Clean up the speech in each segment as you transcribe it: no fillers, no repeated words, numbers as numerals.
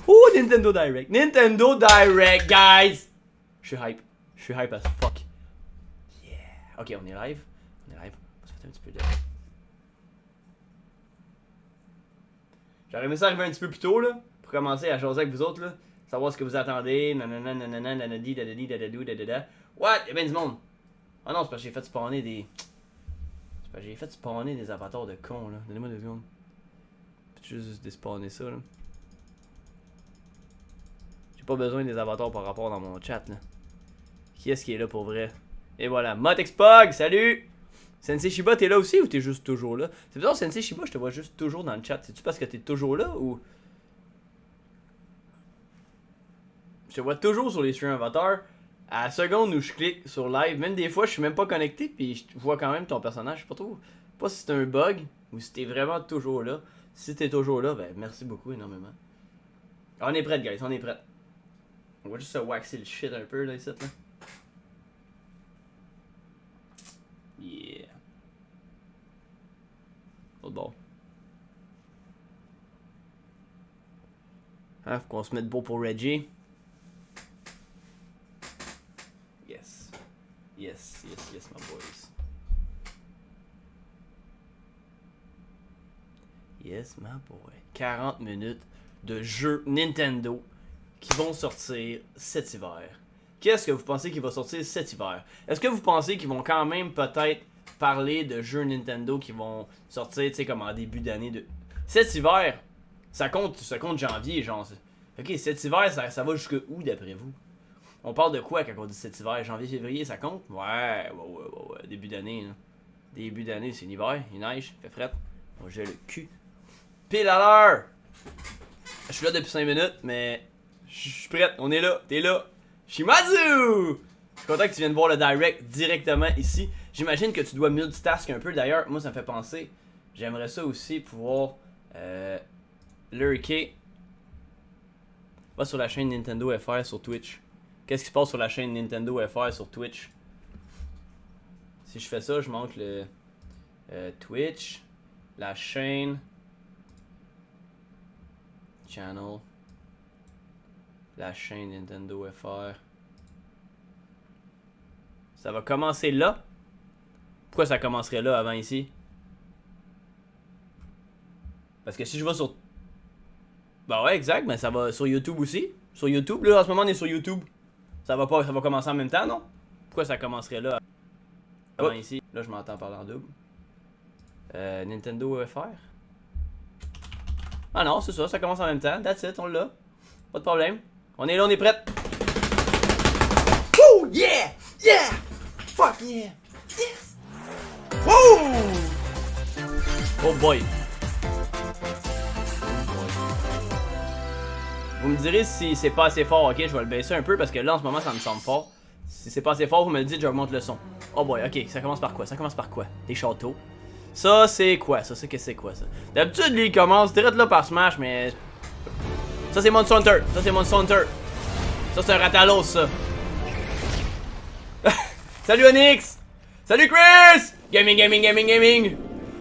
Oh, Nintendo Direct. Nintendo Direct, guys. Je suis hype. Je suis hype as fuck. Yeah. Ok, on est live. On est live. On va se mettre un petit peu de... J'aurais aimé ça arriver un petit peu plus tôt, là. Pour commencer à jaser avec vous autres, là. Savoir ce que vous attendez. Nanana, nanana, nanadi, dadadi, dadadou, dadada. What? Y'a bien du monde. Ah non, c'est parce que j'ai fait spawner des... C'est parce que j'ai fait spawner des avatars de cons, là. Donnez-moi 2 secondes. Peux-tu juste despawner ça, là? J'ai pas besoin des avatars par rapport dans mon chat, là. Qui est-ce qui est là pour vrai? Et voilà. Motexpog, salut! Sensei Shiba, t'es là aussi ou t'es juste toujours là? C'est bizarre, Sensei Shiba, je te vois juste toujours dans le chat. C'est-tu parce que t'es toujours là ou... Je te vois toujours sur les streams avatars. À la seconde où je clique sur live, même des fois je suis même pas connecté puis je vois quand même ton personnage. Je sais pas trop. Pas si c'est un bug ou si t'es vraiment toujours là. Si t'es toujours là, ben merci beaucoup énormément. On est prêts, guys, on est prêts. On va juste se waxer le shit un peu là ici là. Yeah. Oh bon. Hein, faut qu'on se mette beau pour Reggie. Yes. Yes, yes, yes, my boys. Yes, my boy. 40 minutes de jeux Nintendo qui vont sortir cet hiver. Qu'est-ce que vous pensez qu'il va sortir cet hiver? Est-ce que vous pensez qu'ils vont quand même peut-être parler de jeux Nintendo qui vont sortir, tu sais, comme en début d'année de... Cet hiver, ça compte janvier, genre. Ok, cet hiver, ça va jusque où d'après vous? On parle de quoi quand on dit cet hiver? Janvier, février, ça compte? Ouais, début d'année, là. Début d'année, c'est l'hiver, il neige, il fait fret. J'ai le cul. Pile à l'heure! Je suis là depuis 5 minutes, mais je suis prêt, on est là, t'es là. Shimazu! Je suis content que tu viennes voir le direct directement ici. J'imagine que tu dois multitask un peu. D'ailleurs, moi ça me fait penser. J'aimerais ça aussi pouvoir lurker. Va sur la chaîne Nintendo FR sur Twitch. Qu'est-ce qui se passe sur la chaîne Nintendo FR sur Twitch? Si je fais ça, je manque le Twitch, la chaîne, channel, la chaîne Nintendo FR. Ça va commencer là. Pourquoi ça commencerait là avant ici? Parce que si je vais sur... Bah ouais, exact, mais ça va sur YouTube aussi. Sur YouTube, là, en ce moment, on est sur YouTube. Ça va commencer en même temps, non? Pourquoi ça commencerait là avant ici? Là, je m'entends parler en double. Nintendo FR? Ah non, c'est ça, ça commence en même temps. That's it, on l'a. Pas de problème. On est là, on est prêts. Woo! Yeah! Yeah! Fuck yeah! Yes! Woo! Oh boy! Vous me direz si c'est pas assez fort, ok? Je vais le baisser un peu parce que là en ce moment ça me semble fort. Si c'est pas assez fort, vous me le dites, j'augmente le son. Oh boy, ok, ça commence par quoi? Ça commence par quoi? Des châteaux. Ça c'est quoi? Ça c'est quoi ça? D'habitude lui il commence direct là par Smash, mais... Ça c'est Monster Hunter. Ça c'est Monster Hunter. Ça c'est un Ratalos ça. Salut Onyx! Salut Chris! Gaming!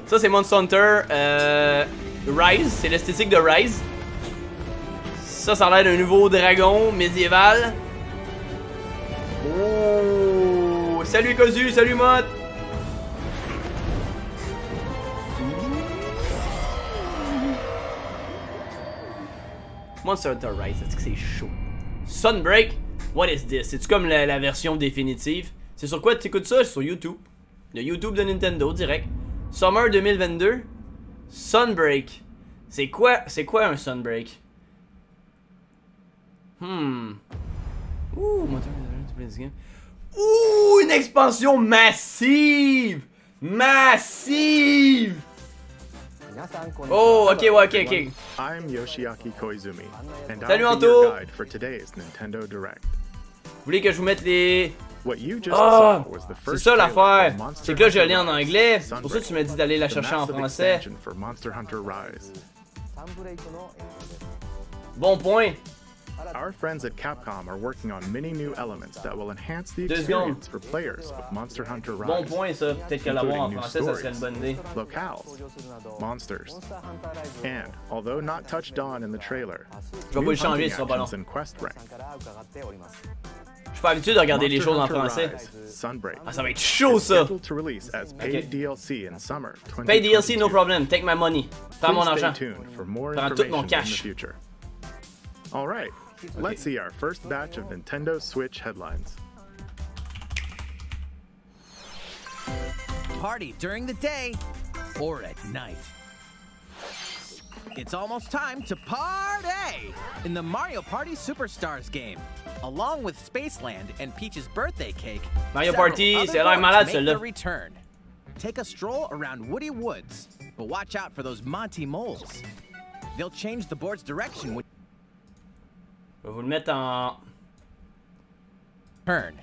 Ça c'est Monster Hunter Rise, c'est l'esthétique de Rise. Ça a l'air d'un nouveau dragon médiéval. Oh! Salut Kozu, salut Mott! Monster Hunter Rise, est-ce que c'est chaud? Sunbreak? What is this? C'est-tu comme la version définitive? C'est sur quoi tu écoutes ça? Sur YouTube. Le YouTube de Nintendo, direct. Summer 2022. Sunbreak. C'est quoi un Sunbreak? Ouh, une expansion massive! Massive! Oh, ok, ouais, ok. I'm Yoshiaki Koizumi, and Salut, I'll be Anto. your guide for today's Nintendo Direct. Vous voulez que je vous mette les... What you just Ah! saw was the C'est first ça trailer l'affaire! for Monster C'est que là je Hunter l'ai en Rise anglais, c'est pour ça que tu m'as Sunbreak, dit d'aller la the chercher en massive français. expansion for Monster Hunter Rise. Bon point! Our friends at Capcom are working on many new elements that will enhance the 2 secondes. experience for players of Monster Hunter Bon Rise, point ça, peut-être que l'avoir en including new français ça serait une bonne idée. stories, locales, monsters, and although not touched on in the trailer, Je vais pas new le changer, hunting ce sera pas long. actions and quest rank. Je suis pas habitué de regarder les Monster choses en Hunter français. Rise, Sunbreak Ah, ça va être chaud ça! scheduled to release as paid Okay. DLC in summer 2022. Pay DLC, no problem. Take my money. Prends mon Please argent. stay tuned for more Prends tout information mon in the cash. future. All right, let's see our first batch of Nintendo Switch headlines. Party during the day or at night. It's almost time to party in the Mario Party Superstars game. Along with Spaceland and Peach's birthday cake, Mario several Party, other c'est l'air boards malade, make celui-là. their return. Take a stroll around Woody Woods, but watch out for those Monty moles. They'll change the board's direction when Je vais vous le mettre en... turn.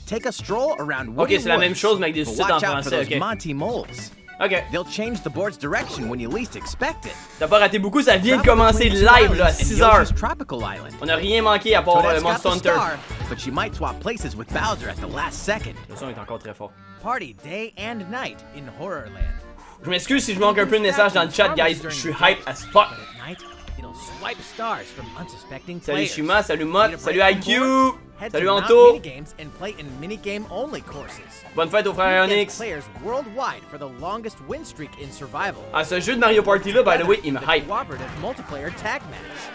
Take a stroll around Woody Ok, c'est la même Woods, chose mais avec des but sous-titres en watch out for français, those ok. Monty moles. Ok. They'll change the board's direction when you least expect it. T'as pas raté beaucoup, ça vient de Travel commencer between two live là, à islands and 6 heures. Yoshi's Tropical Island. On a rien manqué à part Toadette's got Monster the Hunter. star, but she might swap places with Bowser at the last second. Le son est encore très fort. Party day and night in Horrorland. Je m'excuse si je manque un peu de message dans le chat, guys. Je suis hype as fuck. But at night, it'll swipe stars from unsuspecting Salut players. Shima, salut Need Mott, a break salut from IQ, boards? Head salut to Mount Anto. Minigames and play in minigame-only courses. Bonne fête aux frères Against Onyx. players worldwide for the longest win streak in survival. Ah, ce jeu de Mario Party là, by the way, il me The hype. cooperative multiplayer tag match.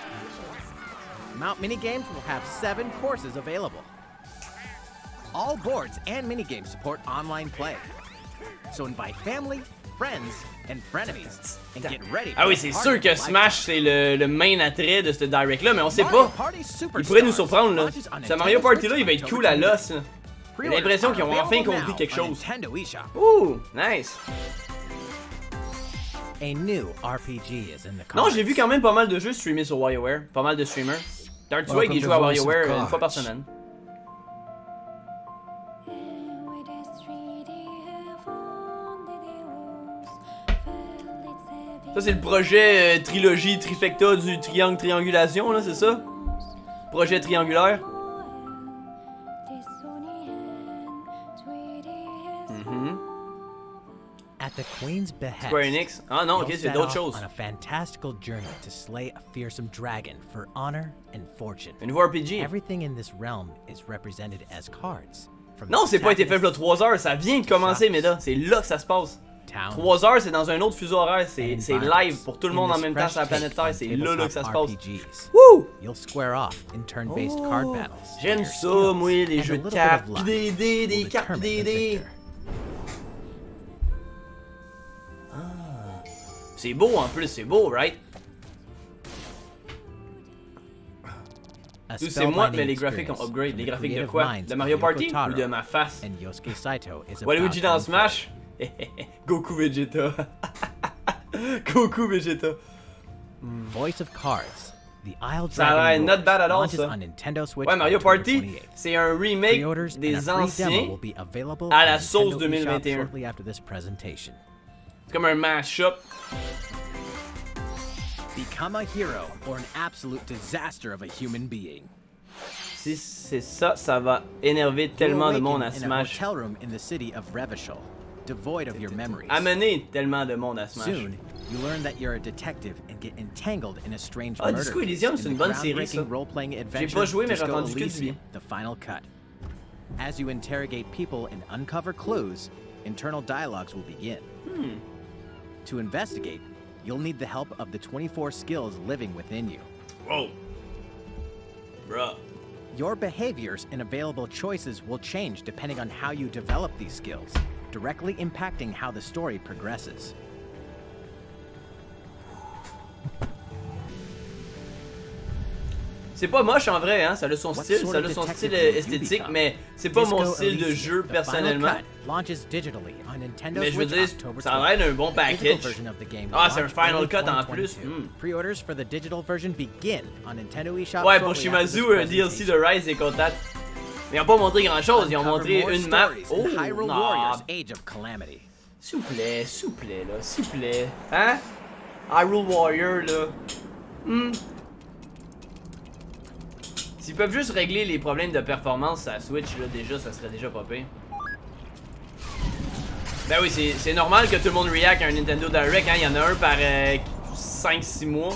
Mount Minigames will have 7 courses available. All boards and minigames support online play. So invite family, friends, and frenemies, and get ready for Ah oui, a c'est party sûr que of Smash c'est le main attrait de ce direct là, mais on sait Mario pas. Party Il Superstars pourrait nous surprendre là. launches on Ce Mario Nintendo Party là, Switch il va être on cool à October l'os. là. 20. J'ai l'impression qu'ils ont enfin Pre-orders are compris quelque available chose. on Nintendo eShop. Ouh, nice. A new RPG is in the Non, cards. j'ai vu quand même pas mal de jeux streamés sur WarioWare. Pas mal de streamers. Dark Swag, il joue à WarioWare une fois par semaine. Ça, c'est le projet trilogie trifecta du triangle triangulation, là, c'est ça? Projet triangulaire. At the Queen's behest, Square Enix. Ah non, ok, you'll c'est set d'autres off choses. on a fantastical journey to slay a fearsome dragon for honor and fortune. Un nouveau RPG. Everything in this realm is represented as cards. From Non, the c'est pas été fait protagonist, là 3 heures, ça vient de commencer, mais là, c'est là que ça se passe. town, 3 heures, c'est dans un autre fuseau horaire, c'est and c'est environments. live pour tout le monde In en this même temps fresh sur la planète take Terre, on c'est là que ça se tabletop passe. RPGs. Wouh! You'll square off in turn-based card battles. J'aime Your ça, skills moi, les and a jeux de little bit cartes, of luck des dés, will des cartes, determine des the dés. victor. C'est beau en plus, c'est beau, right? A Tout c'est moi, spellbinding mais les graphiques ont experience upgrade. from Les the graphiques de creative quoi? minds De of Mario Yoko Party Taro ou de ma face? and Yosuke Saito is Waluigi about dans to Smash? Goku Vegeta. Goku Vegeta. Voice of Cards. The Isle Ça a l'air Dragon not bad at all, launches ça. on Nintendo Switch Ouais, Mario October Party, 28th. c'est un remake Pre-orders and a des free demo anciens. will be available à la on sauce Nintendo eShop 2021. shortly after this presentation. C'est comme un mash-up. Become a hero or an absolute disaster of a human being. Si c'est ça, ça va énerver tellement de monde à In a Smash. hotel room in the city of Revachol, devoid of your memories. Amener tellement de monde à Smash. Soon, you learn that you're a detective and get entangled in a strange Ah, murder Disco case Elysium, in c'est the une bonne série, groundbreaking ça. role-playing adventure pas joué, mais j'ai Disco entendu que du Elysium, bien. The Final Cut. As you interrogate people and uncover clues, internal dialogues will begin. To investigate, you'll need the help of the 24 skills living within you. Whoa. Bruh. Your behaviors and available choices will change depending on how you develop these skills, directly impacting how the story progresses. C'est pas moche en vrai, hein, ça a son What style, sort ça of a son detective style will you esthétique, become? mais c'est pas mon Disco style de Elysium, jeu The personnellement. Final Cut launches digitally on Nintendo Mais je veux Switch dire, October ça a l'air d'un bon 20th. The physical package. version of the game Ah, c'est un launched Final early Cut en plus. 2022. Pre-orders for the digital version begin on Nintendo eShop. Ouais, pour shortly after Shimazu, this un DLC de presentation. Rise est contact. Mais ils ont pas montré grand chose, ils ont Uncover montré more une map. stories Oh, in Hyrule non. Warriors Age of Calamity. S'il vous plaît, là, s'il vous plaît. Hein? Hyrule Warrior, là. S'ils peuvent juste régler les problèmes de performance à Switch, là, déjà, ça serait déjà pas pire. Ben oui, c'est normal que tout le monde react à un Nintendo Direct, hein. Il y en a un par 5-6 mois.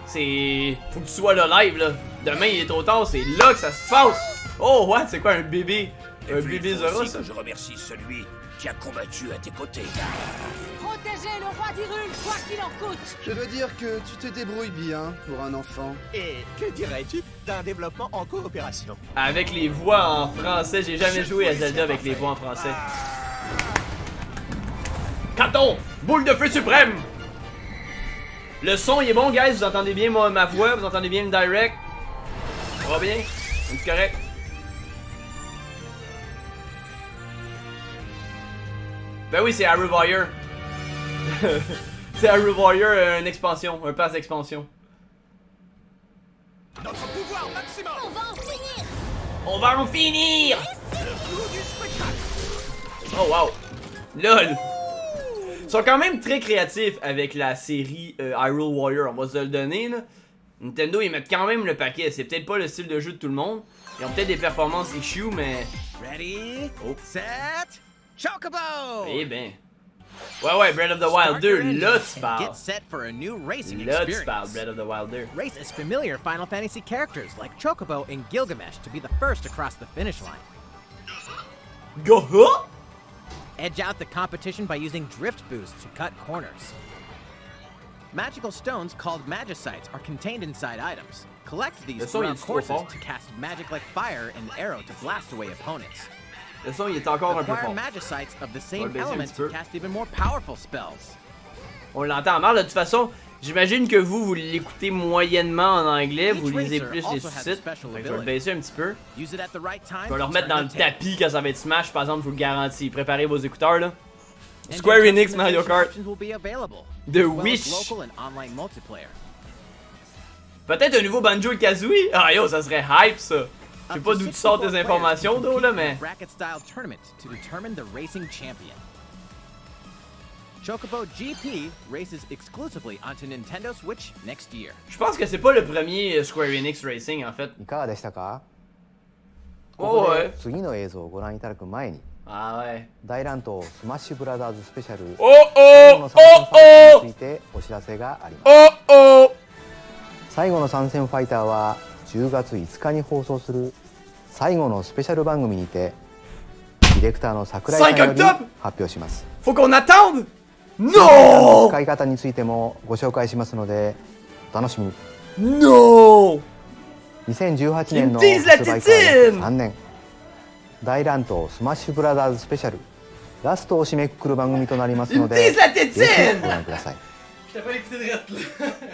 C'est... Faut que tu sois là live, là. Demain, il est trop tard, c'est là que ça se passe. Oh, what? C'est quoi, un bébé? Un bébé Zora, ça? Que je remercie celui qui a combattu à tes côtés. Protégez le roi d'Hyrule, quoi qu'il en coûte. Je dois dire que tu te débrouilles bien pour un enfant. Et que dirais-tu d'un développement en coopération? Avec les voix en français, j'ai jamais joué à Zelda avec les voix en français. Caton! Boule de feu suprême! Le son il est bon, guys, vous entendez bien ma voix, vous entendez bien le direct. Ça va bien? C'est correct? Ben oui, c'est Hyrule Warrior. C'est Hyrule Warrior, une expansion, un pass d'expansion. Notre pouvoir maximum. On va en finir. On va en finir! Oh wow! LOL! Ils sont quand même très créatifs avec la série Hyrule Warrior, on va se le donner là. Nintendo ils mettent quand même le paquet, c'est peut-être pas le style de jeu de tout le monde. Ils ont peut-être des performances issues mais... Ready, Oh. set, Chocobo! Eh ben... Ouais, Breath of the Wild 2, là tu parles. Get set for a new racing Là tu experience. parles, Breath of the Wild 2. Race as familiar Final Fantasy characters like Chocobo and Gilgamesh to be the first across the finish line. Go! Edge out the competition by using drift boost to cut corners. Magical stones called Magicites are contained inside items. Collect these Le son, il est throughout trop courses fort. to cast magic like fire and arrow to blast away opponents. Le son il est encore un peu Acquire fort. Magicites of the On va same le baisser un element petit peu. to cast even more powerful spells. On l'entend mal, de toute façon, j'imagine que vous l'écoutez moyennement en anglais, vous lisez plus les sous-titres. Fait que je vais le baisser un petit peu. Use it at the right time. Je vais le to remettre turn dans le the tables. tapis quand ça va être Smash, par exemple, je vous le garantis. Préparez vos écouteurs là. Engine Square Enix customization Mario Kart. options will be available, The as well as Wish. local and online multiplayer. Peut-être un nouveau Banjo et Kazooie? Ah yo, ça serait hype ça. Je sais pas d'où tu sors tes informations d'eau là, mais. Bracket style tournament to determine the racing champion. Chocobo GP races exclusively onto Nintendo Switch next year. Je pense que c'est pas le premier Square Enix Racing en fait. いかがでしたか？ Oh ここで ouais. 次の映像をご覧いただく前に Ah ouais. 大乱闘スマッシュブラザーズスペシャル Oh 最後 oh! の参戦ファイター Oh についてお知らせがあります。 oh! Oh 最後の参戦ファイターは10月5日に放送する最後のスペシャル番組にてディレクターの桜井さんより発表します。 Faut qu'on attende! 使 Non! い方についてもご紹介しますのでお楽しみに。 Non! 2018年の Ils me disent 発 la 売から約 tétine 3年大乱闘スマッシュブラザーズスペシャルラストを締めくくる番組となります Ils の me で disent la ぜひ tétine! ご覧ください。 Je t'ai pas écouté de rette, là.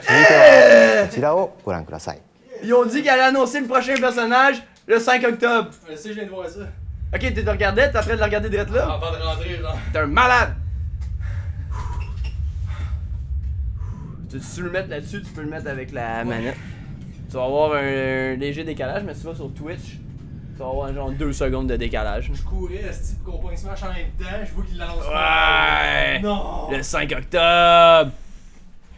続いてはこちらをご覧ください。 Ils ont dit qu'elle allait annoncer le prochain personnage le 5 octobre. Je sais, je viens de voir ça. Ok, t'es de regarder, t'es en train de le regarder direct là? Avant de rentrer, genre. T'es un malade! Tu veux le mettre là-dessus, tu peux le mettre avec la manette. Tu vas avoir un léger décalage, mais si tu vas sur Twitch, tu vas avoir genre 2 secondes de décalage. Je courais, esti, pour qu'on pogne Smash en même temps. Je vois qu'il lance. Ouais! Non! Le 5 octobre!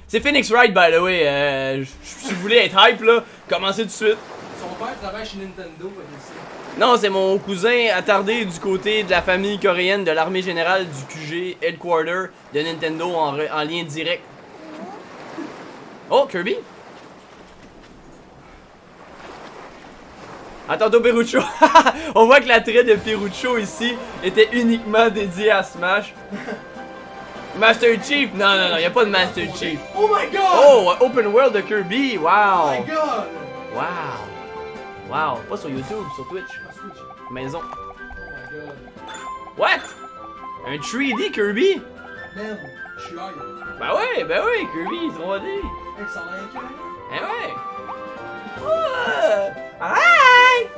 C'est Phoenix Wright, by the way. Si vous voulez être hype, là, commencez tout de suite. Son père travaille chez Nintendo, fait que c'est. Non, c'est mon cousin attardé du côté de la famille coréenne de l'armée générale du QG Headquarter de Nintendo en lien direct. Oh, Kirby? Attends, Perucho. On voit que l'attrait de Perucho ici était uniquement dédié à Smash. Master Chief? Non, y a pas de Master Chief. Oh my god! Oh, Open World de Kirby, wow! Oh my god! Wow! Wow, pas sur YouTube, sur Twitch. Ah, Switch. Maison. Oh my god. What? Un 3D Kirby? Man, je suis high. Ben oui, Kirby 3D. Hey, ça a l'air écœurant. Eh ouais! Alright!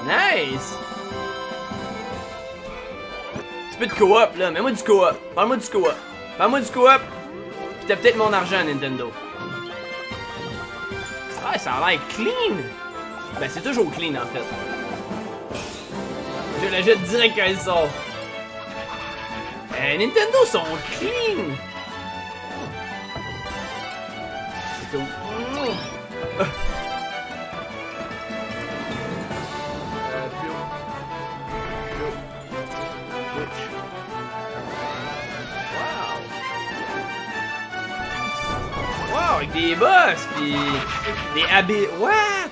Nice! Un petit peu de co-op là, mets-moi du co-op. Parle-moi du co-op. Parle-moi du co-op. Pis t'as peut-être mon argent Nintendo. Ah, ça a l'air clean! Ben c'est toujours clean en fait. Je la jette direct quand il sort. Nintendo sont clean! C'est tout. Wow, avec des boss, pis des habits. What?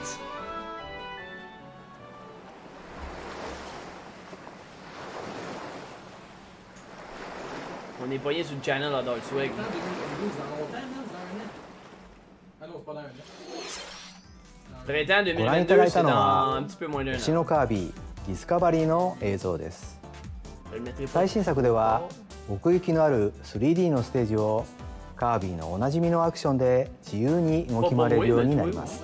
On est poigné sur le channel à Dark Swag. Attends, 2012, dans longtemps, man, dans un an. Ah non, c'est pas dans un an. Printemps ご覧いた 2022, だい c'est たの dans は un petit peu moins d'un 星 an. のカービィディスカバリーの映像です。 Je le mettrai pas. 最新作では奥行きのある 3D のステージをカービィのおなじみのアクションで自由に動き回れるようになります。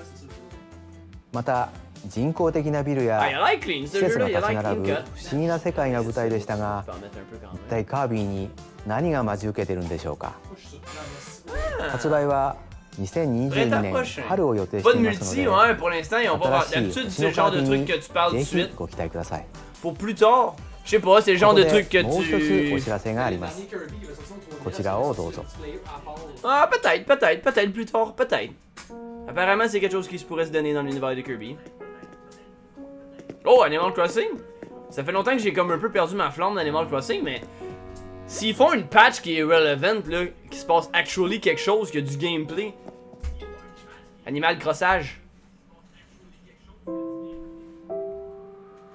また人工的なビル Ah, や il a l'air clean, 施 ce 設 jeu-là, が il a 立ち l'air 並 clean ぶ cut. 不思議な世界が舞台でしたが Je peux en mettre un peu quand 一 même. 体カービィに何が待ち受けてるんでしょうか。 Moi, je suis sur la発売は2022 Printemps 年 prochain. 春を予定し Pas て de いますの multi, で ouais, pour l'instant, ils ont pas. 新しい D'habitude, 星 c'est le の genre カー de ビィ truc に que tu parles ぜ de ひ suite. ご期待ください。 Pour plus tard. Je sais pas, c'est le genre ここ de truc que でもう一つお tu. 知らせがあります。こちらをどうぞ。 Ah, peut-être plus tard, peut-être. Apparemment, c'est quelque chose qui se pourrait se donner dans l'univers de Kirby. Oh, Animal Crossing! Ça fait longtemps que j'ai comme un peu perdu ma flamme d'Animal Crossing, mais s'ils font une patch qui est relevant, là, qui se passe actually quelque chose, qui a du gameplay. Animal Crossage.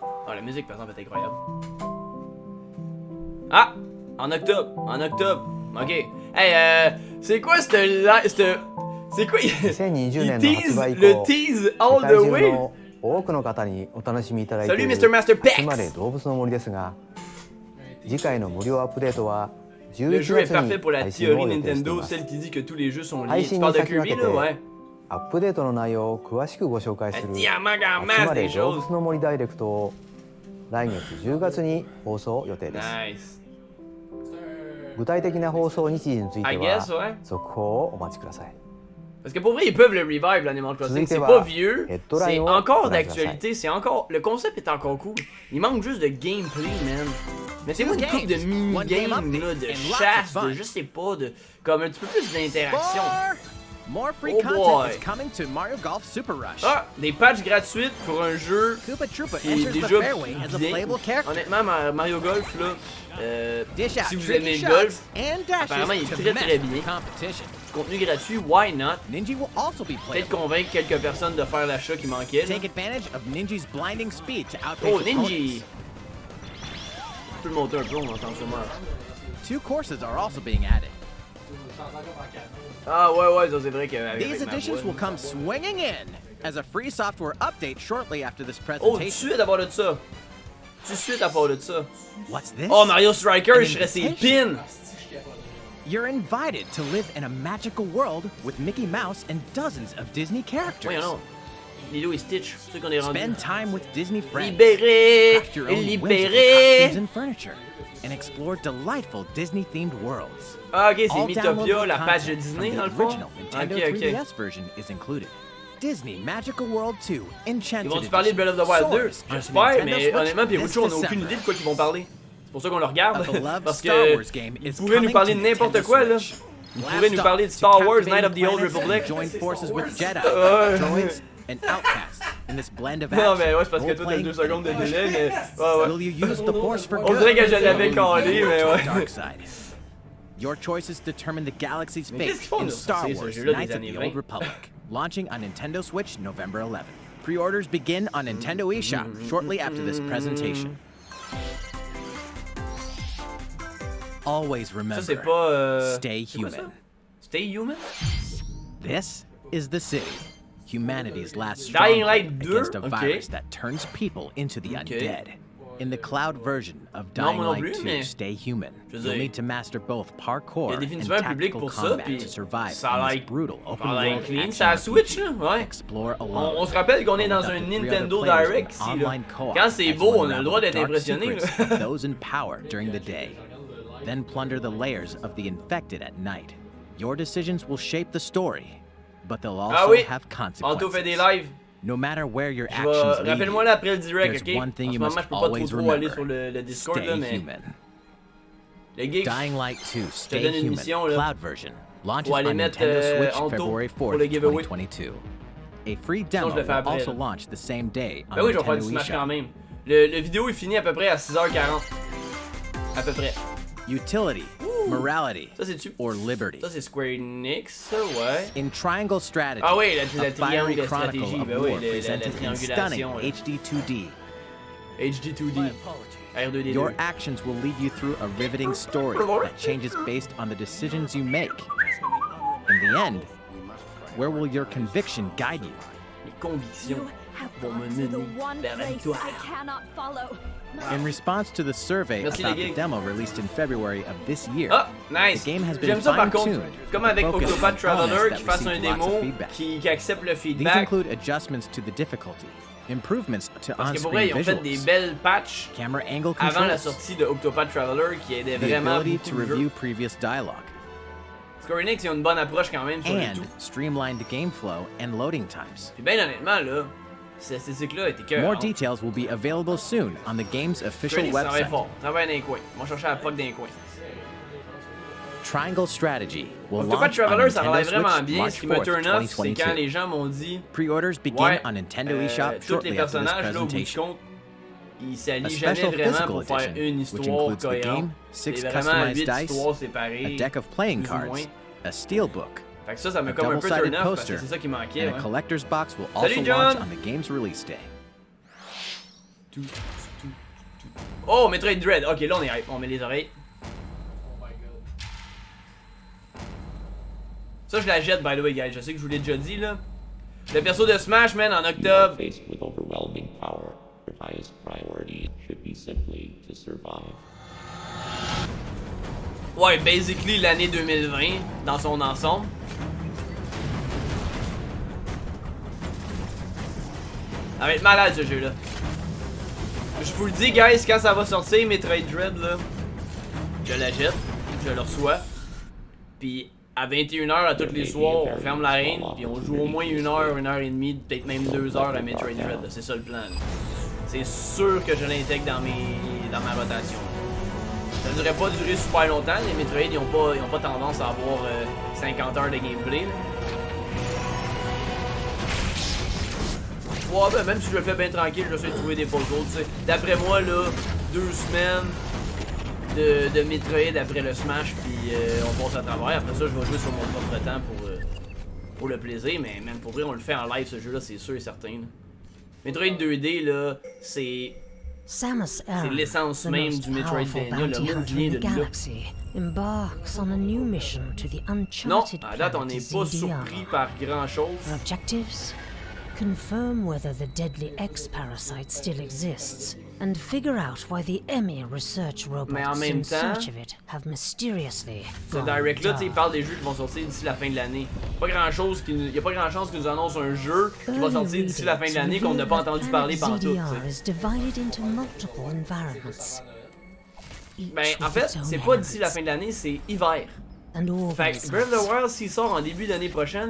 Oh, la musique, par exemple, est incroyable. Ah! En octobre. Ok. Hey, c'est quoi c'est quoi? 2020 Il 年の tease, 発売以 le 降、 tease 世 all 界 the 中 way. の多くの方にお楽しみいただいてい Salut る Mr. Master 集まれ Pex. 動物の森ですが、次回の無料アップデートは Le 11 jeu est 月 parfait に pour la 配信 théorie を予定してい Nintendo, ます。 celle qui dit que tous les jeux sont liés. 配 Tu 信 parles に de 先駆 Kirby け là, て ouais. アップデートの内容を詳しくご紹介する Diamant en 集 masse まれ des 動 choses. 物の森ダイレクトを来月10月に放送予定です。 Nice. 具体的な放送日時について I は guess, ouais. 続報をお待ちください。 Parce que pour vrai, ils peuvent le revive, l'Animal Crossing. C'est pas vieux, c'est encore d'actualité, c'est encore. Le concept est encore cool. Il manque juste de gameplay, man. Mais c'est moi une coupe de mini-games, là, de chasse, de je sais pas, de. Comme un petit peu plus d'interaction. More free Oh content boy. is coming to Mario Golf Super Rush. Ah, des patchs gratuites pour un jeu Koopa Troopa qui est enters the déjà fairway as a bien. playable character. Honnêtement, Mario Golf, là, Dish out si vous tricky aimez le shots golf, and dashes apparemment, il est to très, match très the bien. competition. contenu gratuit, why not? Ninja will also be Peut-être playable. convaincre quelques personnes de faire l'achat qui manquait. Là. Take advantage of Ninja's blinding speed to outpace Oh, opponents. Ninja! Je peux le monter un peu, on entend sûrement. 2 courses are also being added. Ah ouais, ça c'est vrai qu'avec These ma additions voix, will come swinging in as a free software update shortly after this Oh, tout de presentation. suite à part de ça. Tout de suite à part de ça. What's this? Oh, Mario Striker, An je serais ses invitation. pins! You're invited to live in a magical world with Mickey Mouse and dozens of Disney characters. Voyons non. Lilo et Stitch, c'est qu'on est rendu. Spend time with Disney friends. Libéré! Craft your own whimsical Libéré! costumes and furniture, and explore delightful Disney-themed worlds. Ah, ok, c'est All Mythopia, downloadable la page de content Disney from dans the le fond. original Nintendo Ok, ok. 3DS version is included. Disney Magical World 2 Ils Enchanted vont-tu parler de Breath of the Edition Wild 2? soars onto J'espère, Nintendo mais Switch honnêtement, this Pierruccio, on n'a aucune December. idée de quoi ils vont parler. C'est pour ça qu'on le regarde. A beloved Parce Star que. Wars game Ils is pourraient nous coming parler to de n'importe Nintendo quoi, là. Switch. Ils pourraient nous parler de Star Wars, Knight of the Old Republic. Join forces with Jedi, Ouais. droids, and outcasts in this blend of Non, action, mais ouais, c'est parce que toi t'as role-playing, 2 secondes de and délai, mais. push. Ouais, Will ouais. you use the Force for On good? dirait que je l'avais or will you calé, veer mais to ouais. the dark side? Your choices determine the galaxy's Mais qu'est-ce fate qu'ils font in de Star sortir ce Wars jeu-là des Knights of années the 20? Old Republic, launching on Nintendo Switch November 11th. Pre-orders begin on Nintendo eShop shortly after this presentation. Always Ça, remember, c'est pas. stay c'est quoi ça? human. Stay human? This is the city, humanity's last Dying stronghold Light 2? against a Okay. virus that turns people into the Okay. undead. In the cloud version of Non, Dying moi non Light plus, 2, mais Stay Human, je veux you'll dire, need to master both parkour il y a and définitivement un public tactical pour ça, combat puis to survive ça a in this l'air brutal ça open a l'air world clean, action ça Switch, RPG. là, ouais. Explore alone. On se rappelle qu'on est dans Without un the 3 other Nintendo players Direct in ici, là. online co-op Quand c'est as beau, you on a le droit unravel d'être the dark impressionné, secrets là. of those in power during the day. Then plunder the layers of the infected at night. Your decisions will shape the story, but they'll also Ah oui, have Anto fait des consequences. lives. No matter where your Je actions vais... lead Rappelle-moi you, là après le direct, there's ok? one thing En ce you moment, must je peux pas always trop aller remember. sur le Discord, Stay là, mais... human. Les geeks, Dying Light 2 donne Stay une Human mission, là. Cloud version launches Pour aller on mettre, Nintendo Switch en taux February pour 4th, le giveaway. 2022. A free Sinon, demo je le fais will après, also là. launch the same day on Ben oui, je vais faire du Nintendo Smash quand eShop. même. Le vidéo est fini à peu près à 6h40. À peu près. Utility, morality, Ça, c'est-tu? or liberty. Ça, c'est Square Enix, ça, ouais. In Triangle Strategy, Ah oui, la a fiery triangle chronicle stratégie. of Ben oui, war la presented in stunning triangulation. là. HD 2D. HD2D. R2D2. Your actions will lead you through a riveting story that changes based on the decisions you make. In the end, where will your conviction guide you? Les convictions vont me mener vers la victoire. cannot follow. In response to the survey Merci, about les the geeks. demo released in February of this year, Ah, nice! the game has been J'aime ça par contre. fine-tuned Comme with avec a focus Octopath on Traveler elements qui that fasse un received lots of démo, feedback. qui accepte le These feedback. include adjustments to the difficulty, improvements to Parce que pour vrai, on-screen ils ont fait des visuals, belles patchs camera angle avant la controls, sortie de Octopath Traveler qui aidait the vraiment ability beaucoup to le jeu. review previous dialogue, Square Enix, ils ont une bonne approche quand même sur le and tout. streamlined game flow and loading times. Puis ben honnêtement, là, cette esthétique-là était cœur. More details will be available soon on the game's official Travaille website. fort, travaille dans les coins. On va chercher la POC dans les coins. Triangle Strategy will Octopath launch on Traveler, ça Nintendo relève vraiment Switch bien. Ce March qui me 4th, turn off, c'est quand 2022. les gens m'ont dit Pre-orders begin ouais, on Nintendo eShop tous les shortly after this personnages, là, au bout du presentation. compte, ils s'allient A jamais special vraiment physical pour faire edition, une which histoire includes the cohérente. game, 6 C'est vraiment 8 customized dice, histoires séparées. a deck of playing plus ou moins. cards, a steelbook, Fait que ça me a comme un peu turn double-sided off parce que poster, c'est ça qui manquait. and a Ouais. collector's box will Salut, also John! launch on the game's release day. Oh, Metroid Dread. Ok, là on est hype. On met les oreilles. Oh my god. Ça, je la jette, by the way, guys. Je sais que je vous l'ai déjà dit, là. Le perso de Smash, man, en octobre. Faced with overwhelming power, your highest priority should be simply to survive. Ouais, basically l'année 2020 dans son ensemble. Ça va être malade ce jeu-là. Je vous le dis, guys, quand ça va sortir, Metroid Dread, là, je la jette, je le reçois. Puis à 21h à tous les soirs, on ferme la reine, puis on joue au moins 1 heure et demie, peut-être même 2 heures à Metroid Dread. C'est ça le plan. là. C'est sûr que je l'intègre dans ma rotation. Ça ne devrait pas durer super longtemps. Les Metroid, ils ont pas tendance à avoir 50 heures de gameplay. Là. Ouais, ben même si je le fais bien tranquille, j'essaie de trouver des puzzles, tu sais. D'après moi, là, 2 semaines de Metroid après le Smash, puis on passe à travers. Après ça, je vais jouer sur mon propre temps pour le plaisir, mais même pour vrai, on le fait en live, ce jeu-là, c'est sûr et certain. Là. Metroid 2D, là, c'est l'essence même du Metroidvania. Le monde vient de là. Embarks on a new mission to the Non, uncharted à date, on n'est pas surpris par grand-chose. Objectives: confirm whether the deadly X-parasite still exists, and figure out why the EMI research Mais en robots même in temps, search of it have mysteriously ce gone direct-là, tu sais, il dark. parle des jeux qui vont sortir d'ici la fin de l'année. Pas grand-chose, il y a pas grand-chance qu'ils nous annoncent un jeu qui va sortir d'ici la fin de l'année qu'on n'a pas entendu parler pendant tout. ZDR is divided into multiple environments. Ben, en fait, c'est pas d'ici la fin de l'année, c'est hiver. Fait que Breath of the Wild, s'il sort en début d'année prochaine,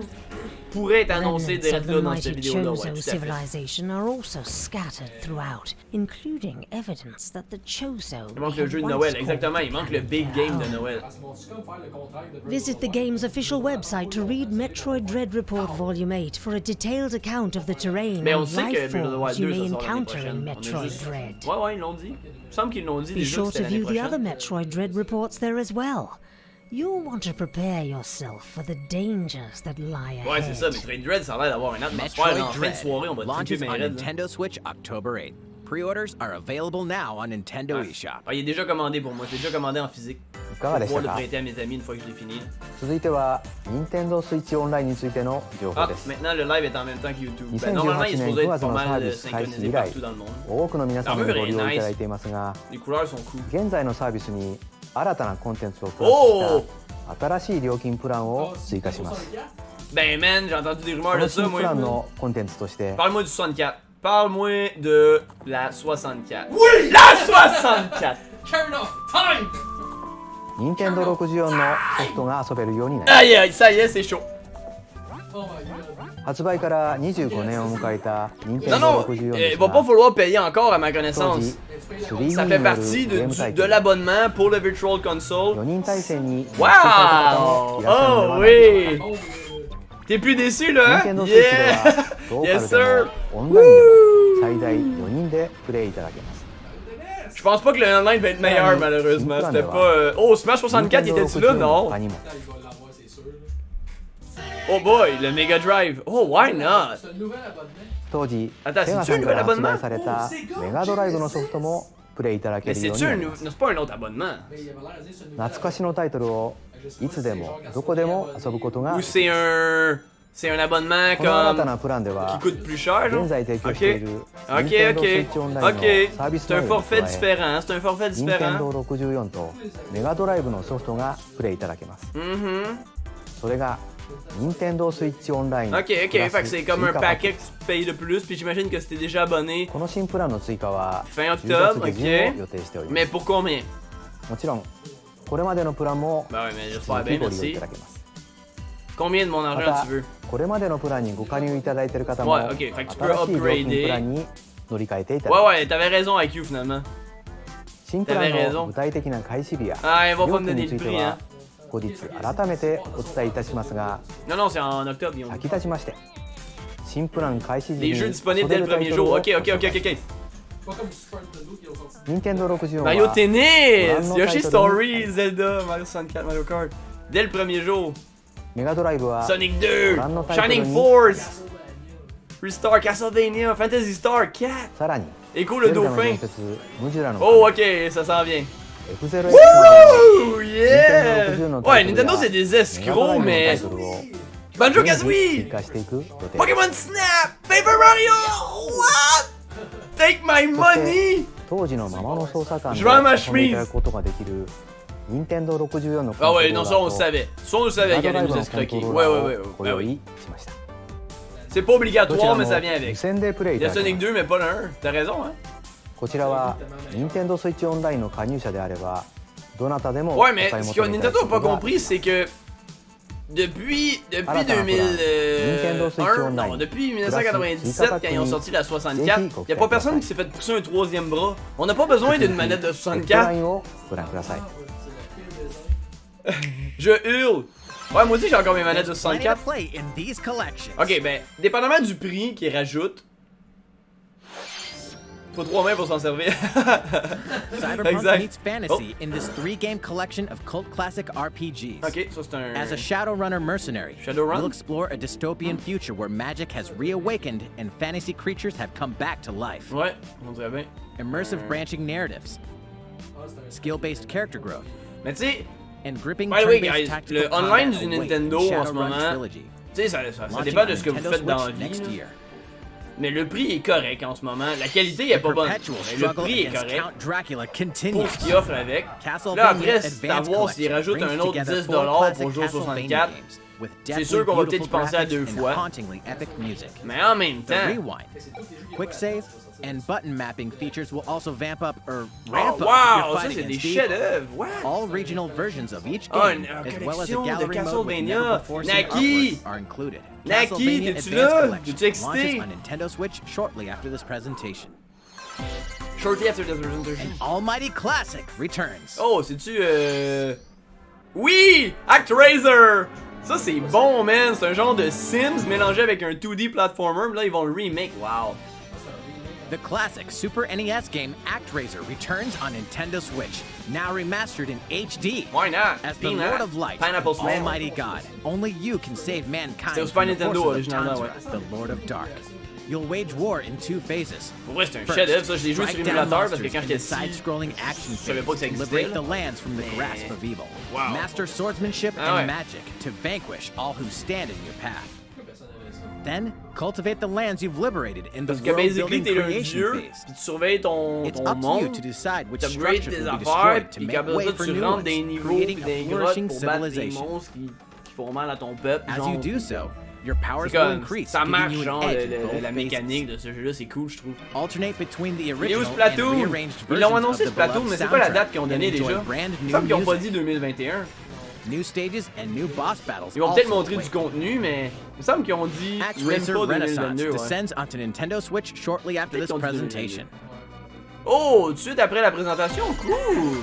pourrait être annoncé Remnants direct of là the dans mighty cette vidéo-là. Ouais, Chozo tout à fait. civilization are also scattered throughout, including evidence that the Chozo Il manque le jeu de had Noël, once exactement. called Il manque le the big planet game de their Noël. Ah, c'est bon, c'est comme faire le contraire de Breath of Visit the the Wild. game's official website to read Metroid Dread Report Volume 8 for a detailed account of the terrain Mais on and sait que life Breath of the forms Wild you 2, may ça sort l'année encounter in prochaine. On a Metroid juste... Dread. Ouais, ils l'ont dit. Il me semble qu'ils l'ont dit Be déjà que sure to c'était l'année view the other prochaine. Metroid Dread reports there as well. You'll want to prepare yourself for the dangers that lie ahead. Ouais, c'est ça. Metroid Dread, ça a l'air d'avoir une atmosphère. Metroid En fin de Dread soirée, on va launches triper on bien raide. Nintendo Switch October 8th. Pre-orders are available now on Nintendo eShop. Ah, il est déjà commandé pour moi. Je l'ai déjà commandé en physique. いかがでし Pour た pouvoir le か。 prêter à mes amis une fois que je l'ai fini. 続いては任天堂スイッチオンラインについての情報 Ah, です maintenant le live est en même temps que YouTube. Ben, normalement, il est 2018 年 supposé 9 être 月 pas のサー mal ビス開始 synchronisé 以来 partout dans le monde. 多くの皆様にご利用いただいていますが Les couleurs sont cool. 現在のサービスに新たなコンテンツをプラス Oh! した新しい料金プランを追加します Ben, man, j'ai entendu des こ rumeurs の de ça, 新プ moi. ランのコンテンツとして Parle-moi du 64. Parle-moi de la 64. Oui! La 64! Turn off time! 任天堂64のソフトが遊べるようになります Aïe, aïe, ça y est, c'est chaud. 発売から25年を迎えた任天 Non, 堂 non, 64 il です va pas が falloir payer encore à ma 当 connaissance. 時 3D Ça に fait よる partie ゲームタイ de トル l'abonnement pour le Virtual 4 Console. 人対戦に Wow! いらっしゃる方もいらっしゃるのでは Oh ないでしょう oui! か T'es plus déçu là? 任天堂 Hein? スイッチで Yeah! はローカ Yes ルで sir! もオンラインでも最大4人でプレイいただけます Je pense pas que le online va être meilleur malheureusement. C'était pas. Oh, Smash 64 il était-tu là? Non! 他にも Oh boy, le Mega Drive. Oh, why not? 当時 Attends, セガ c'est-tu さ un ん nouvel から発 abonnement? 売されたメガドライブのソフトもプレイいただけ Mais るよう c'est-tu にな un り nouveau. ます Non, c'est pas un autre abonnement. 懐かしのタイトルをいつでもどこでも遊ぶことが Ou できます c'est un abonnement この新た comme. なプランでは qui coûte plus cher, genre? 現在提供している Ok, 任天堂スイ ok, ッチオンライン ok. のサービス C'est 内 un 容に forfait 加え différent. C'est un forfait 任天 différent. 堂64とメガドライブのソフトがプレイいただけます Mhm. それが任天堂スイッチオンライン Ok, プ ok. ラス Fait que c'est comme un 追加パッケー paquet ジ que tu payes de plus. Puis j'imagine que si t'es déjà abonné. この新プランの追加は Fin 10月 octobre, 下旬 ok. を予定しておりま Mais す pour combien? もちろんこれまでのプランも Bah ouais, mais 続 j'espère き bien, ご利用い merci. ただけます Combien de mon ま argent た tu veux? これまでのプランにご加入いただいている方も Ouais, ok. 新しい Fait que tu peux 料金 upgrader. プランに乗り換えていただ Ouais, けます ouais, t'avais raison avec you finalement. 新プラ t'avais ン raison. の具体的な開始日や Ah, ils vont 料 pas me 金 donner につ le いて prix, hein. は後日改めてお伝えいたしますが Non, non, c'est en octobre, ils ont 先立ちまして新プラン開始時 Les に jeux 遊 disponibles べ dès le るタイ premier トル jour. を Ok, ok, ご紹 ok, 介 ok, ok. Pas comme Super Nintendo qui ont sorti. 任天堂64 Mario は Tennis! Mario Yoshi Title. Story, Zelda, Mario 64, Mario Kart. Dès le premier jour. メガドライブは Sonic 2, ご覧のタイトル Shining に Force, Restart, Castlevania, Phantasy Star 4, さらに Echo ゼ le ルダの Dauphin. 伝説ムジュラの Oh, ok, ça s'en vient. F0X など Wouh, yeah! Nintendo 60の Ouais, タイトル Nintendo や c'est des メガドライ escrocs, ブのタ mais. イトルを Banjo 追 Kazooie! 加していく予定です Pokémon Snap! Paper Mario! What? Take my そして money! 当時のままの操作感で Je rends ma 遊んでいただ chemise. くことができる任天堂64のコン Ah トロ ouais, ーラ non, ー ça on le と savait. Ça on le メ savait ガ qu'elle ドラ allait イブ nous のコント escroquer. ロー Ouais, ラ ouais, ouais, ーをご ouais, 用 ouais. 意しました C'est pas どち obligatoire, ら mais も ça vient 無 avec. 線でプレイい Il y た a だけ Sonic ます 2, mais pas le 1. T'as raison, hein? こちらは任天堂スイッチオンラインの加入者であればどなたでもお Ouais, 買 mais い ce que 求めいただ Nintendo く a こ pas とが compris, c'est que depuis Nintendo Switch 2001, Online. non, depuis Plus 1997, quand ils ont sorti la 64, il n'y a pas personne qui s'est fait pousser un troisième bras. On n'a pas besoin d'une manette de ラ 64. インをご覧ください Je hurle. Ouais, moi aussi j'ai encore mes manettes de There's plenty to 64. play in these collections. Ok, ben, dépendamment du prix qu'ils rajoutent, faut 3 mains pour s'en servir. Cyberpunk Exact. meets fantasy in this 3-game collection of cult classic RPGs. Ok, ça c'est un. As a Shadowrunner mercenary, Shadowrun? you'll explore a dystopian future where magic has reawakened and fantasy creatures have come back to life. Ouais, on dirait bien. Immersive branching narratives, skill-based character growth, Mais tu sais, and gripping by the way, turn-based guys, tactical le online combat du await in Nintendo en ce Shadowrun moment, trilogy, tu sais, ça launching dépend on de ce que vous Nintendo faites dans la Switch vie. next là. year. Mais le prix est correct en ce moment. La qualité est The pas bonne. perpetual Mais le struggle prix est against correct Count Dracula pour continues. ce qu'il offre avec. Là Castlevania après, c'est à Advance voir s'ils Collection rajoutent brings un autre together 10$ four pour classic jouer au Castlevania 64. games with C'est sûr qu'on va peut-être y deathly penser à beautiful 2 graphics fois. and hauntingly epic music. Mais en même The temps. rewind, quick save, and button mapping features will also vamp up or Oh, ramp up wow, your ça fight c'est des against evil. chefs-d'œuvre. Wow. All regional versions of each Oh, game, une as well as a collection de gallery mode with Castlevania. never-before-seen Naki. artwork, are included. Naki, Castlevania t'es-tu Advance là? Collection T'es-tu excité? launches on Nintendo Switch shortly after this presentation. Shortly after the presentation. Almighty Classic returns. Oh, c'est-tu Oui! ActRaiser! Ça c'est bon, man! C'est un genre de Sims mélangé avec un 2D platformer, mais là ils vont le remake. Wow! The classic Super NES game ActRaiser returns on Nintendo Switch, now remastered in HD. Why not? As the Peanut. Lord of Light, Pineapple Smell. Almighty God, only you can save mankind C'était au from Super the Nintendo, forces of originalement, Tantra, the Lord of Dark. You'll wage war in 2 phases. Pour vrai, c'est un First, chef-d'œuvre, ça. Je l'ai joué sur strike down émulateur parce que monsters quand in j'étais the petit, side-scrolling action je savais phase pas que ça to existait, liberate là. the lands from the Mais- grasp of evil. Wow. Master swordsmanship Ah ouais. and magic to vanquish all who stand in your path. Then, cultivate the lands you've liberated in the Parce que basically world-building t'es un creation dieu, phase. puis tu surveilles ton It's ton up to you monde, to decide which t'upgrades structure tes will be affaires, destroyed to puis make qu'après way ça for tu new rentres ones, des niveaux creating pis a des grottes flourishing pour battre des civilization. monstres qui font mal à ton peuple. As genre. you do so, your powers C'est will comme, increase, ça giving marche, you genre, an edge in both la phases. mécanique de ce jeu-là, c'est cool, je trouve. Alternate between the Il est où original and Splatoon? rearranged Ils l'ont versions annoncé of the Splatoon, beloved mais c'est quoi la soundtrack date qu'ils ont and donnée enjoy déjà? brand Il me new semble qu'ils ont pas music. dit 2021. new stages, and new boss battles. Ils vont all peut-être for the montrer win. du contenu, mais il me semble qu'ils ont dit Hatch même Racer pas Renaissance 2022. Ouais. descends onto Nintendo Switch shortly after Peut-être this qu'ils ont dit presentation. Oh, tout de suite après la présentation, cool!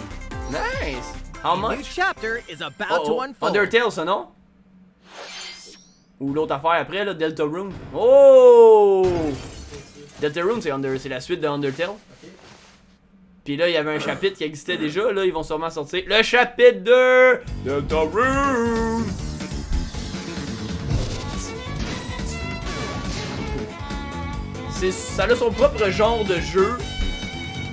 Nice! How A new much? chapter is about to Oh, unfold. Undertale, ça non? Ou l'autre affaire après, là, Delta Room. Oh! Delta Room, c'est la suite de Undertale. Puis là, il y avait un chapitre qui existait déjà. Là, ils vont sûrement sortir le chapitre de Delta Room. Ça a son propre genre de jeu.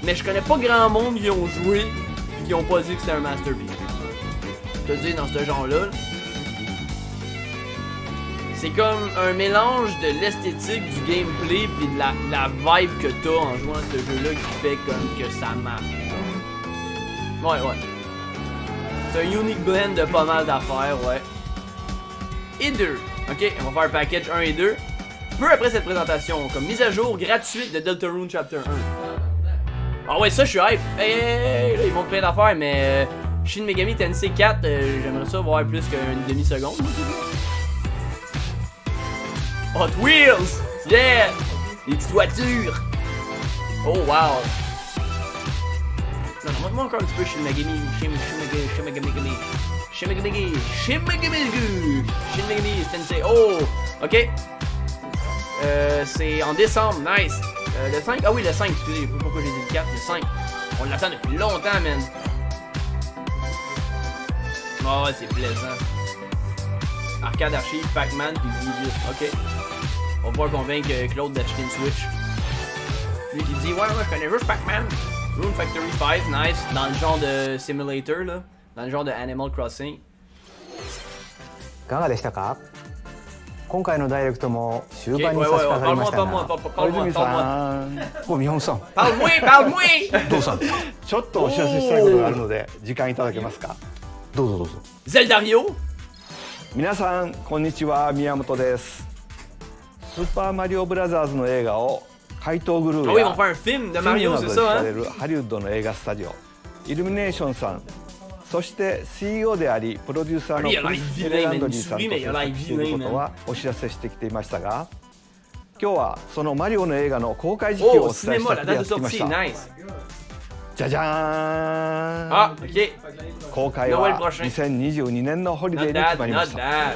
Mais je connais pas grand monde qui ont joué et qui ont pas dit que c'était un masterpiece. Je te dis, dans ce genre-là, c'est comme un mélange de l'esthétique, du gameplay, puis de la vibe que t'as en jouant à ce jeu-là qui fait comme que ça marche. Ouais. C'est un unique blend de pas mal d'affaires, ouais. Et 2. Ok, on va faire package 1 et 2. Peu après cette présentation, comme mise à jour gratuite de Deltarune Chapter 1. Ah ouais, ça je suis hype. Hey, là, ils montrent plein d'affaires, mais Shin Megami Tensei 4, j'aimerais ça voir plus qu'une demi-seconde. Hot Wheels! Yeah! Les petites voitures! Oh wow! Non, montre-moi encore un petit peu Shin Megami Tensei. Oh! Ok. C'est en décembre, nice. Le 5? Ah oui, le 5, excusez, pourquoi j'ai dit le 4? Le 5. On l'attend depuis longtemps, man. Oh, ouais, c'est plaisant. Arcade Archive, Pac-Man, puis Didius. Ok. On va pouvoir convaincre Claude d'acheter une Switch. Lui qui dit, ouais, moi je connais juste Pac-Man. Rune Factory 5, nice. Dans le genre de simulator, là. Dans le genre de Animal Crossing. いかがでしたか？今回のダイレクトも終盤に Ouais, 差し ouais, 掛かりましたが、 parle-moi. おみほんさん、 Parle-moi! どうさん、ちょっとお知らせしたいことがあるので時間いただけますか？どうぞどうぞ。 Zeldario? 皆さんこんにちは、宮本です。スーパーマリオブラザーズの映画を怪盗グルー Ah oui, ils や vont faire un film de フィ Mario, ルムな c'est どで知 ça, ら hein? れるハリウッドの映画スタジオイルミネーションさん、そして CEO でありプロデューサーのクリス・エレランドリーさんと接触していることはお知らせしてきていましたが、今日はそのマリオの映画の公開時期をお Oh, 伝えし cinéma, た la くてや date っ de てきまし sortie, た。 nice. じゃじゃーん、 Ah, ok. 公開 Noël は prochain. 2022年のホリデー Not に決 bad, まりま not した。 bad.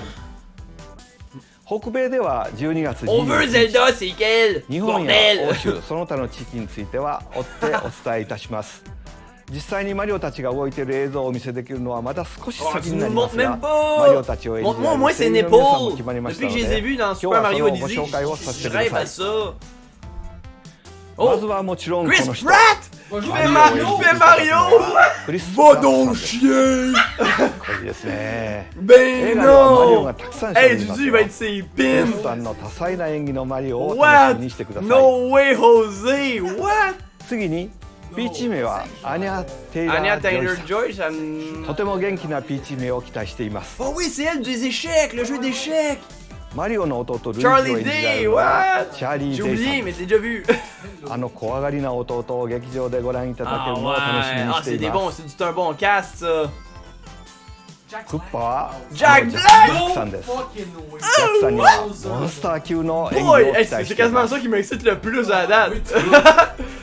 北米では12月On veut 22日、 Zelda, c'est quel? 日本や Bordel! 欧州その他の地域については追ってお伝えいたします。実際にマリオたちが動いている映像をお見せできるのはまだ少し Oh, 先 tu にな nous りま montres すが、 même pas! マリオたちを演じられ Montre-moi au moins る ses 声優の皆さんも nipples! 決まりました Depuis の que je les ai で、 vus dans 今日 Super はそ Mario のご Odyssey, 紹介をさせ je てくだ rêve さ à い。 ça. まずはもちろんこ Chris の人、 Pratt! Qui fait Mario!クリス・ Va donc chier! これですね。 Ben 映画ではマリオ non! がたくさん出 Hey, て tu います dis, il よ。 va être ses クリ pins! スさんの多彩な演技のマリオを楽 What? しみにしてください。 No way, Jose! What? 次にピーチ姫はアニャ・テイラ Anya ー・ジョイ Taylor-Joy, さん。 ça me... とても元気なピーチ姫を期待しています。 Oh oui, c'est elle des échecs, le jeu d'échecs! マリオの弟ルイージ Charlie を演じられ Day, るのは what? チャーリ J'ai ー・デイ oublié, さん mais c'est déjà vu. あの怖がりな弟を劇場でご覧いただけ Ah るのを楽しみ ouais, に ah して c'est い des ま bons, す。 c'est un bon cast ça. クッパは Jack ジ Black! ャックさんです。ジャックさんにはモンスター級の演技を Boy, 期 hey, 待 c'est してい quasiment ます。 ça qui m'excite le plus à la date.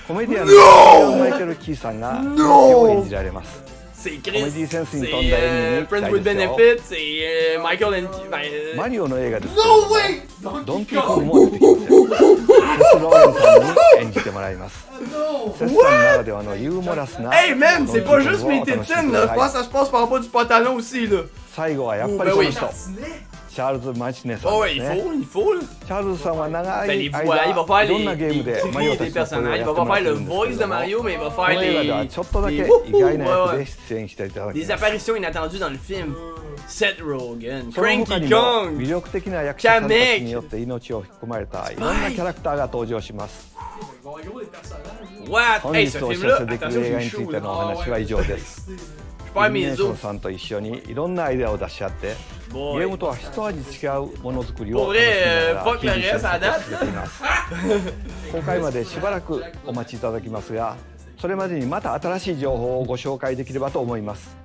コメディアンのマイケル・キーさんがロッキーを演じられます。 C'est コメ Chris, ディセンスに c'est 富んだ演技に期 Friends 待 with ですよ。 Benefit, c'est Michael and... マリオの映画ですけれども、ドンキーコングも出てきます。セス・ローレンさんに演じてもらいます。セスさんならではのユーモラスな Hey man, c'est ドン pas キー juste コン mes グをお楽しみ tétines く là, だ je pense さい。 que ça se passe par en bas du pantalon aussi là. 最後はやっ Oh ぱり ben この oui. 人、チャールズ・マチネさん Oh で ouais, すね。 il faut là. チャールズさんは長 Ben い les voix, il va 間、 faire いろんなゲームでマリオ les た des ちの声を personnages, や il って va も pas らっ faire て le るんですけ voice れ de ども、 Mario, mais il va こ faire の映画では les... ちょっとだけ les- 意外な役 Ouais, で ouais. 出演していただきま Des す。 apparitions inattendues dans le film. Seth Rogen, その他 Cranky にも Kong, 魅力的な役者さんたちによって命を吹き込まれたいろんなキャラクターが登場します。 what? 本 Hey, 日 ce お知 film ら là, せでき attention, る映画 je に suis つい chaud て là. のお話は以上です。 Je perds イルミネ mes ーション os. さんと一緒にいろんなアイデアを出し合ってゲームとは一味違うものづくりを Pour 楽しみ vrai, ながら fuck 日 le 々 reste 制 à 作を date. 進めています。公開までしばらくお待ちいただきますが、それまでにまた新しい情報をご紹介できればと思います。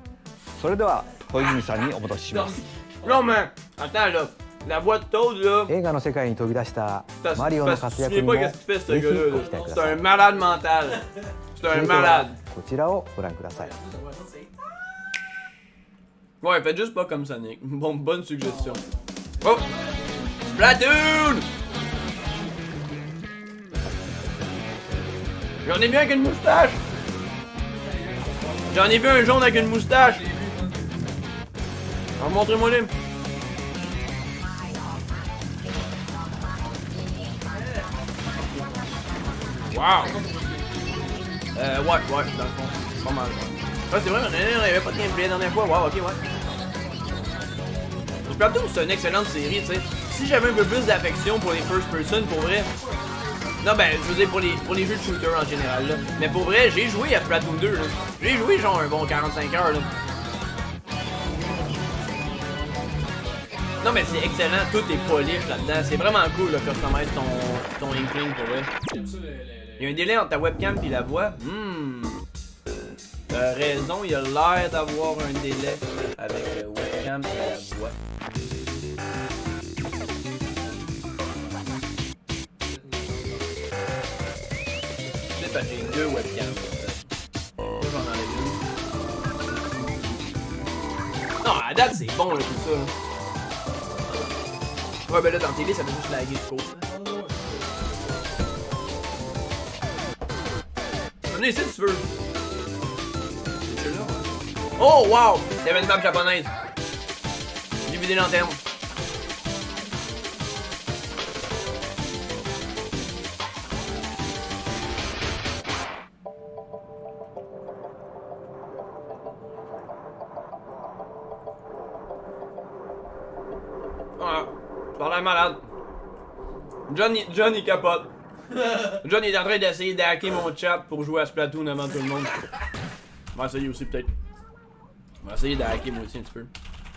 それでは小泉さんにお戻しします。 Non, mais attends là. La voix de Toad là. 映画の世界に飛び出したマリオの活躍 Je に sais も pas ぜ qu'est-ce qu'il fait ひ ce gars-là. ご期待くだ C'est さい un。malade mental. C'est 続 un いては malade. こちらをご覧ください。 Ouais, faites juste pas comme Sonic. Bon, bonne suggestion. Oh! Splatoon! J'en ai vu un avec une moustache! J'en ai vu un jaune avec une moustache! Alors, montrez-moi les. Wow! Ouais, dans le fond. Pas mal. Ouais, c'est vrai, on avait pas de gameplay la dernière fois. Wow, ok, ouais. Splatoon, c'est une excellente série, tu sais. Si j'avais un peu plus d'affection pour les first person, pour vrai. Non, ben, je veux dire pour les jeux de shooter en général, là. Mais pour vrai, j'ai joué à Splatoon 2, là. J'ai joué genre un bon 45 heures, là. Non, mais c'est excellent, tout est polish là-dedans. C'est vraiment cool, là, customiser ton Inkling, pour vrai. Il y a un délai entre ta webcam et la voix. T'as raison, il a l'air d'avoir un délai avec le webcam et la voix. Tu sais, parce que j'ai deux webcams. Moi, j'en enlève une. Non, à date, c'est bon, là, tout ça. Là. Ouais, ben là, dans la télé, ça fait juste laguer de côté. Venez ici si tu veux. Oh wow! T'avais une map japonaise. J'ai vidé les lanternes. Ah, ça a l'air malade. John il capote. John est en train d'essayer d'hacker mon chat pour jouer à Splatoon avant tout le monde. On va essayer aussi peut-être. On va essayer de hacker moi aussi un petit peu.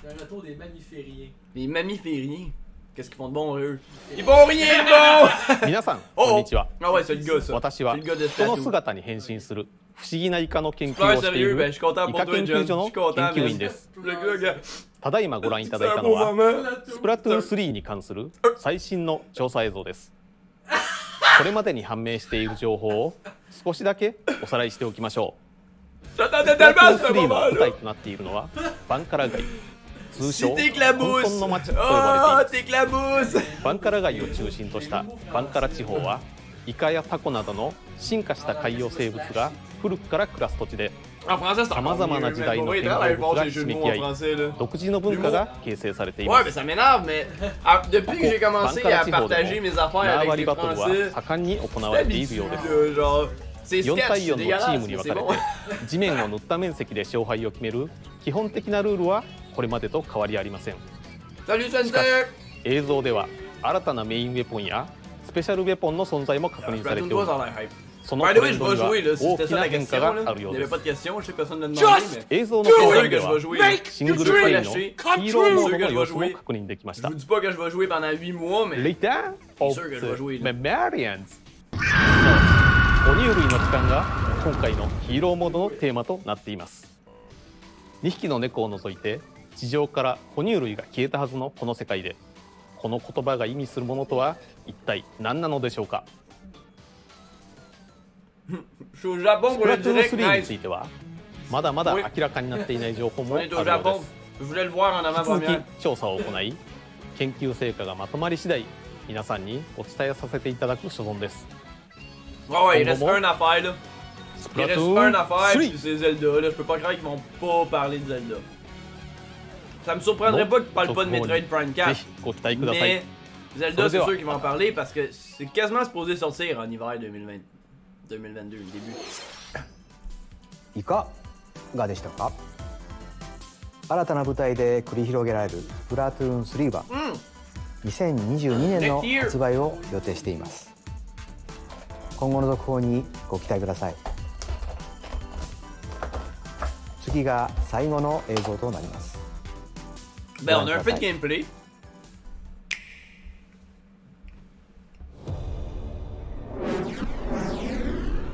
C'est un retour des mammifériens. Les mammifériens? Qu'est-ce qu'ils font de bon eux? Ils font rien de bon! 皆さん、こんにちは。 Ah ouais, c'est le gars ça. 私は C'est le gars de 人の Splatoon. 姿に変身する不思議なイカの研究 Ouais, をしてい sérieux, る ben je suis content イ pour カ toi, 研 John. 究 Je 所の suis content, 研究 mais 員です。 le gars, ただいまご覧いただい c'est た un の beau は moment. スプラトゥーン3に関する最新の調査映像です。これまでに判明している情報を少しだけおさらいしておきましょう。 J'attendais スプラトゥ tellement ーン ce 3の moment 舞台となっているのはバンカラ街、通称 Si 香港 t'éclabousses! の街と呼ば Oh, れています。 t'éclabousses! バンカラ街を中心としたバンカラ地方はイカやタコなどの進化した海洋生物が古くから暮らす土地で En français, c'est さまざまな時代の建造物がひしめき合い独自の文化が形成されていま Ouais, す。 mais ça m'énerve, mais depuis que j'ai バン commencé カラ à 地方で partager も mes affaires 縄 avec 張り les バトルは Français, 盛んに行われているようです。 genre, c'est 4 sketch, 対 c'est 4のチーム dégueulasse, に分 c'est かれ bon. て地面を塗った面積で勝敗を決める基本的なルールはこれまでと変わりありません。 Salut しかし Sensei! 映像では新たなメインウェポンやスペシャルウェポンの存在も確認され Splatoon てお 3, り ça a l'air hype. その By ト the レ way, ン je ド vais には jouer là, si 大 c'était き ça な la 変化 question が là. あるよ Il う n'y で avait す pas de question, je sais que personne ne l'a demandé, mais. 映像のプレイでは Je suis sûr que je vais jouer. シングルプレイのヒーローモードの様子も確認できまし Je た vous dis pas que je vais jouer pendant 8 mois, mais. Return of sûr que je vais jouer, the là. Mammalians 哺乳類の帰還が今回のヒーローモードのテーマとなっています。2匹の猫を除いて地上から哺乳類が消えたはずのこの世界でこの言葉が意味するものとは一体何なのでしょうか。 Je suis au Japon ス pour プ le ラトゥーン direct, 3に nice. ついてはまだまだ明らかになっていない情報も On あ est る au よう Japon. です。 Je voulais le voir en 引き続 avant-première. き調査を行い研究成果がまとまり次第皆さんにお伝えさせていただく所存です。 Ouais, ouais, il reste un affaire là. ス Il プラ reste トゥ un ーン affaire, puis 3 c'est Zelda là. Je peux pas croire qu'ils vont pas parler de Zelda. Ça me surprendrait pas qu'ils parlent pas de Metroid Prime ぜ 4. ひご期待ください。 Mais Zelda, c'est sûr qu'ils vont en parler parce que c'est quasiment supposé sortir en hiver 2022, le début. いかがでしたか。新たな舞台で繰り広げられるスプラトゥーン3は2022年の発売を予定しています。今後の続報にご期待ください。次が最後の映像となります。 Ben, on a un peu de gameplay.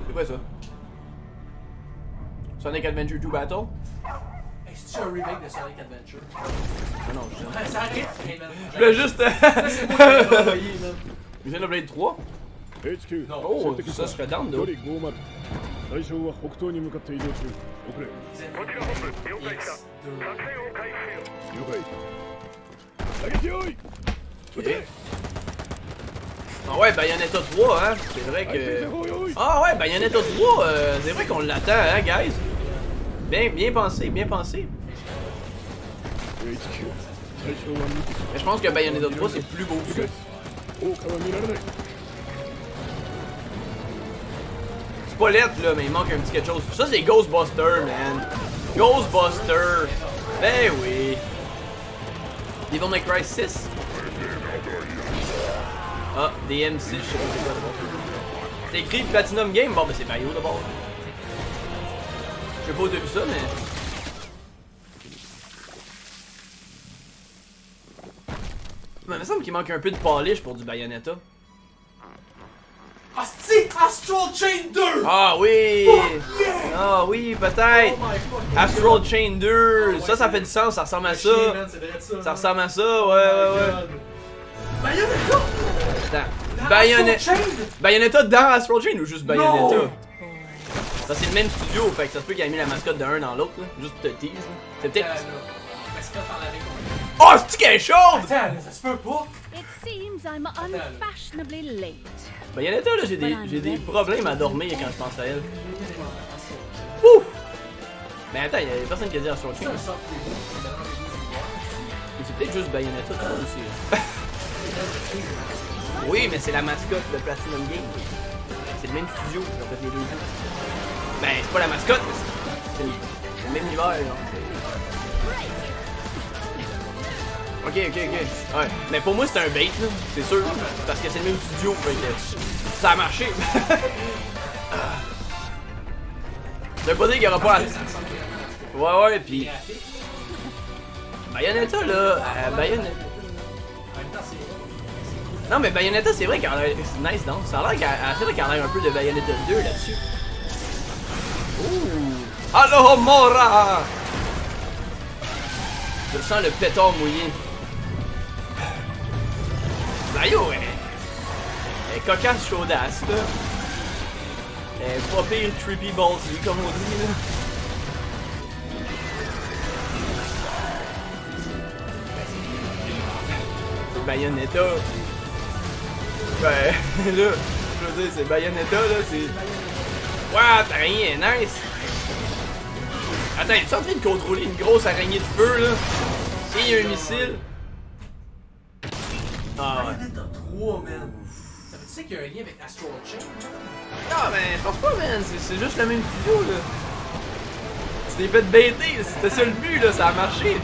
C'est quoi ça? Sonic Adventure 2 Battle? C'est un remake de Sonic Adventure. Ah non, je Ça arrive, Je voulais juste. C'est moi qui l'ai envoyé, man. Xenoblade 3? HQ Oh, ça serait down, though. 対象は北東に向かって移動中遅れ了解打撃用意 Ah ouais, Bayonetta 3, hein? C'est vrai que... Ah ouais, Bayonetta 3, c'est vrai qu'on l'attend, hein, guys? Bien pensé, bien pensé. Mais je pense que Bayonetta 3, c'est plus beau que ça. C'est pas lettre, là, mais il manque un petit quelque chose. Ça, c'est Ghostbuster, man. Ghostbuster. Ben oui. Devil May Cry 6. Ah, DM6, je sais pas c'est quoi d'abord. C'est écrit Platinum Game, bon ben c'est Bayo d'abord. Je sais pas où t'as vu ça, mais... Mais il me semble qu'il manque un peu de polish pour du Bayonetta. Asti! Astral Chain 2! Ah oui! Fuck yeah! Ah oui, peut-être! Oh my fucking Astral God. Chain 2! Oh ça my fait du sens, ça ressemble à ça. Chier, man, c'est vrai ça, Ça man. ressemble à ça, ouais. Bayonetta! Attends. Dans Bayonetta. Astral Chain? Bayonetta dans Astral Chain ou juste Bayonetta? Non. Ça c'est le même studio, fait que ça se peut qu'il ait mis la mascotte d'un dans l'autre, là. Juste pour te tease. Là. C'est peut-être. Mascotte en l'avait Oh, c'est quelque chose! Attends, ça se peut pas! It seems I'm unfashionably late. Bayonetta, là, j'ai des problèmes à dormir quand je pense à elle. Ouh! Mais attends, y'a personne qui a dit Astral Chain. C'est peut-être juste Bayonetta toi aussi. Là. Oui, mais c'est la mascotte de Platinum Game. C'est le même studio qui a fait les deux jeux. Ben, c'est pas la mascotte, mais c'est le même univers, genre. Ok. Ouais. Mais pour moi, c'est un bait, là. C'est sûr. Parce que c'est le même studio, fait que ça a marché. Ça veut pas dire qu'il y aura pas à... Ouais, pis... Bayonetta, là... Bayonetta... Non, mais Bayonetta, c'est vrai qu'elle a l'air... C'est nice, non? Ça a l'air qu'elle a l'air un peu de Bayonetta 2 là-dessus. Ouh! Aloha Mora! Je sens le pétard mouillé. Bayo, elle est cocasse chaudasse, là. Elle est pas pire trippy ballsy, comme on dit, là. C'est Bayonetta. Ben, là, je veux dire, c'est Bayonetta, là, c'est... Wow, ta araignée est nice! Attends, es-tu en train de contrôler une grosse araignée de feu, là? Et il y a un missile? Ah ouais. Bayonetta 3, man! Ça veut dire qu'il y a un lien avec Astral Chain? Ah, ben, je pense pas, man. C'est juste le même studio, là. Tu t'es fait baiter, c'était ça le but, là. Ça a marché.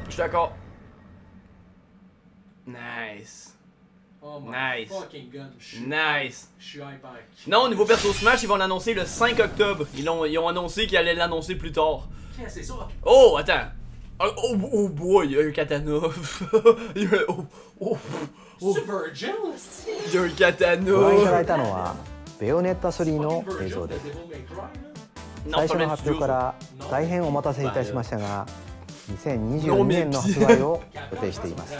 Je suis d'accord. Nice. Oh my Nice. fucking gun. Nice. Je suis hyper. Non, au niveau perso Smash, ils vont l'annoncer le 5 octobre. Ils ont annoncé qu'ils allaient l'annoncer plus tard. Qu'est-ce que c'est ça? Oh, attends. Oh boy, il y a un katana. Il y a C'est Virgil? Il y a un katana. ご覧いただいたのはベヨネッタ3の映像です。最初の発表から大変お待たせいたしましたが、2022年の発売を予定しています。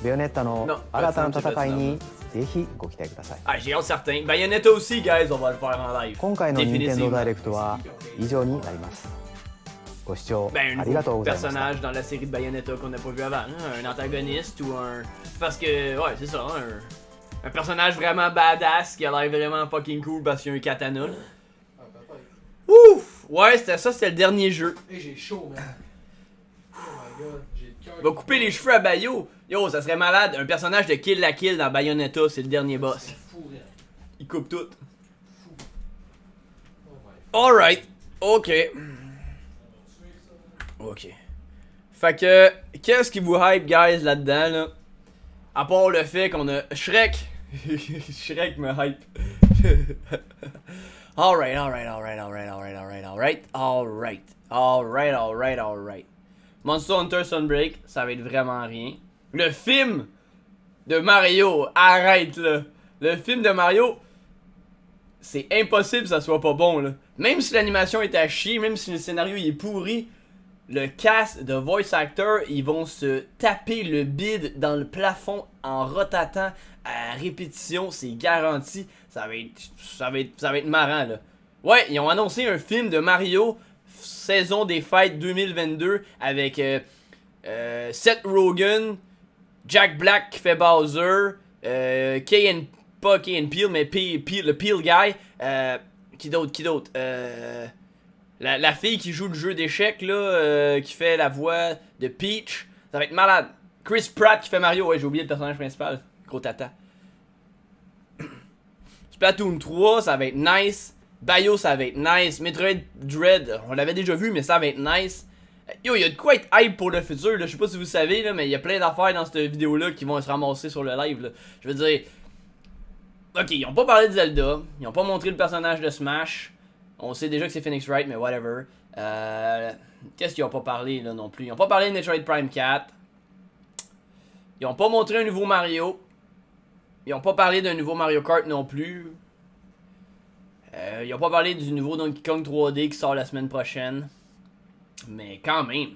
ベヨネッタの新たな戦いにぜひご期待ください。Ah, j'ai hâte certain. Bayonetta aussi, guys, on va le faire en live. 今回の任天堂ダイレクトは以上になります。ご視聴ありがとうございました。 personnage dans la série de Bayonetta qu'on n'a pas vu avant, hein? Un antagoniste ou un... Parce que, ouais, c'est ça, un personnage vraiment badass qui a l'air vraiment fucking cool parce qu'il y a un katana. Ouf! Ouais, c'était le dernier jeu. Hey, j'ai chaud, man. Oh my god, j'ai le cœur. Va couper les cheveux à Bayo. Yo, ça serait malade. Un personnage de Kill la Kill dans Bayonetta, c'est le dernier boss. C'est fou, man. Il coupe tout. Oh my. Alright. Ok. Ok. Fait que, qu'est-ce qui vous hype, guys, là-dedans, là? À part le fait qu'on a Shrek. Shrek me hype. Alright. Monster Hunter Sunbreak, ça va être vraiment rien. Le film de Mario, arrête là. Le film de Mario, c'est impossible que ça soit pas bon, là. Même si l'animation est à chier, même si le scénario il est pourri, le cast de voice actors, ils vont se taper le bide dans le plafond en rotatant à répétition, c'est garanti. Ça va être marrant, là. Ouais, ils ont annoncé un film de Mario, saison des fêtes 2022, avec Seth Rogen, Jack Black qui fait Bowser, pas Key and Peele, mais le Peele Guy. Qui d'autre? La fille qui joue le jeu d'échecs, là, qui fait la voix de Peach. Ça va être malade. Chris Pratt qui fait Mario. Ouais, j'ai oublié le personnage principal. Gros tata. Splatoon 3, ça va être nice. Bayo, ça va être nice. Metroid Dread, on l'avait déjà vu, mais ça va être nice. Yo, il y a de quoi être hype pour le futur, là. Je sais pas si vous savez, là, mais il y a plein d'affaires dans cette vidéo-là qui vont se ramasser sur le live, là. Je veux dire... Ok, ils ont pas parlé de Zelda. Ils ont pas montré le personnage de Smash. On sait déjà que c'est Phoenix Wright, mais whatever. Qu'est-ce qu'ils ont pas parlé, là, non plus? Ils ont pas parlé de Metroid Prime 4. Ils ont pas montré un nouveau Mario. Ils ont pas parlé d'un nouveau Mario Kart non plus. Ils ont pas parlé du nouveau Donkey Kong 3D qui sort la semaine prochaine. Mais quand même.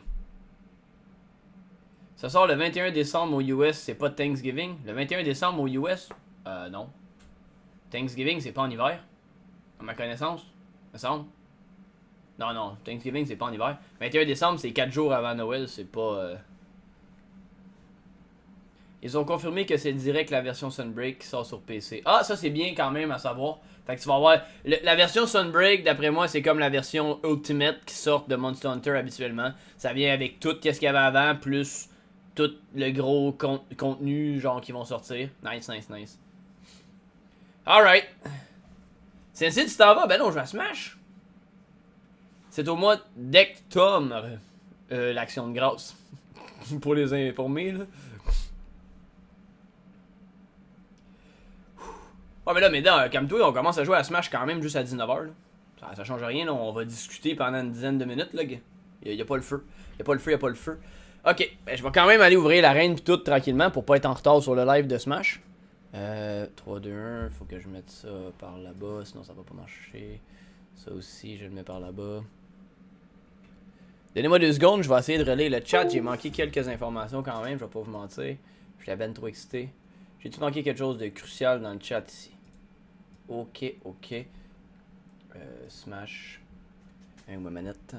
Ça sort le 21 décembre aux US, c'est pas Thanksgiving. Le 21 décembre aux US, non. Thanksgiving, c'est pas en hiver. À ma connaissance, me semble. Non, Thanksgiving, c'est pas en hiver. 21 décembre, c'est 4 jours avant Noël, c'est pas... Ils ont confirmé que c'est direct la version Sunbreak qui sort sur PC. Ah, ça c'est bien quand même à savoir. Fait que tu vas avoir... la version Sunbreak, d'après moi, c'est comme la version Ultimate qui sort de Monster Hunter habituellement. Ça vient avec tout qu'est-ce qu'il y avait avant, plus tout le gros contenu genre qui vont sortir. Nice. Alright. Sensei, tu t'en vas? Ben non, je vais à Smash. C'est au mois d'octobre, l'action de grâce. Pour les informer, là. Ouais, mais là, mesdames, comme toi, on commence à jouer à Smash quand même juste à 19h. Ça change rien, là. On va discuter pendant une dizaine de minutes, là. Il y a pas le feu. Il y a pas le feu. Ok, ben, je vais quand même aller ouvrir l'arène pis tout tranquillement pour pas être en retard sur le live de Smash. 3, 2, 1, faut que je mette ça par là-bas, sinon ça va pas marcher. Ça aussi, je le mets par là-bas. Donnez-moi 2 secondes, je vais essayer de relayer le chat. J'ai manqué quelques informations quand même, je vais pas vous mentir. Je suis ben trop excité. J'ai-tu manqué quelque chose de crucial dans le chat ici? Ok. Smash. Avec ma manette.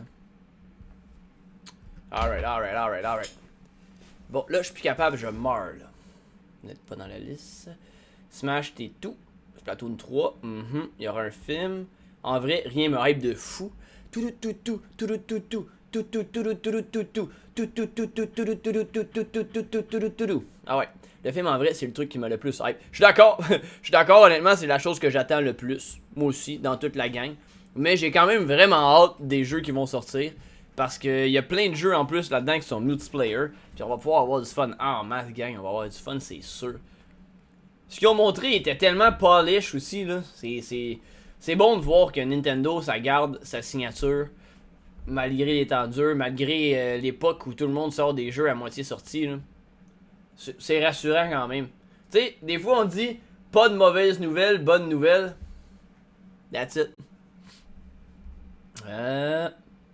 Alright. Bon, là, je suis plus capable, je meurs, là. Vous n'êtes pas dans la liste. Smash, t'es tout. Splatoon 3. Il y aura un film. En vrai, rien me hype de fou. Ah ouais. Le film en vrai, c'est le truc qui m'a le plus hype. Je suis d'accord, honnêtement, c'est la chose que j'attends le plus. Moi aussi, dans toute la gang. Mais j'ai quand même vraiment hâte des jeux qui vont sortir. Parce qu'il y a plein de jeux en plus là-dedans qui sont multiplayer. Puis on va pouvoir avoir du fun en masse, gang. On va avoir du fun, c'est sûr. Ce qu'ils ont montré était tellement polish aussi, là. C'est bon de voir que Nintendo, ça garde sa signature. Malgré les temps durs, malgré l'époque où tout le monde sort des jeux à moitié sortis, là. C'est rassurant quand même. Tu sais, des fois on dit pas de mauvaises nouvelles, bonnes nouvelles. That's it.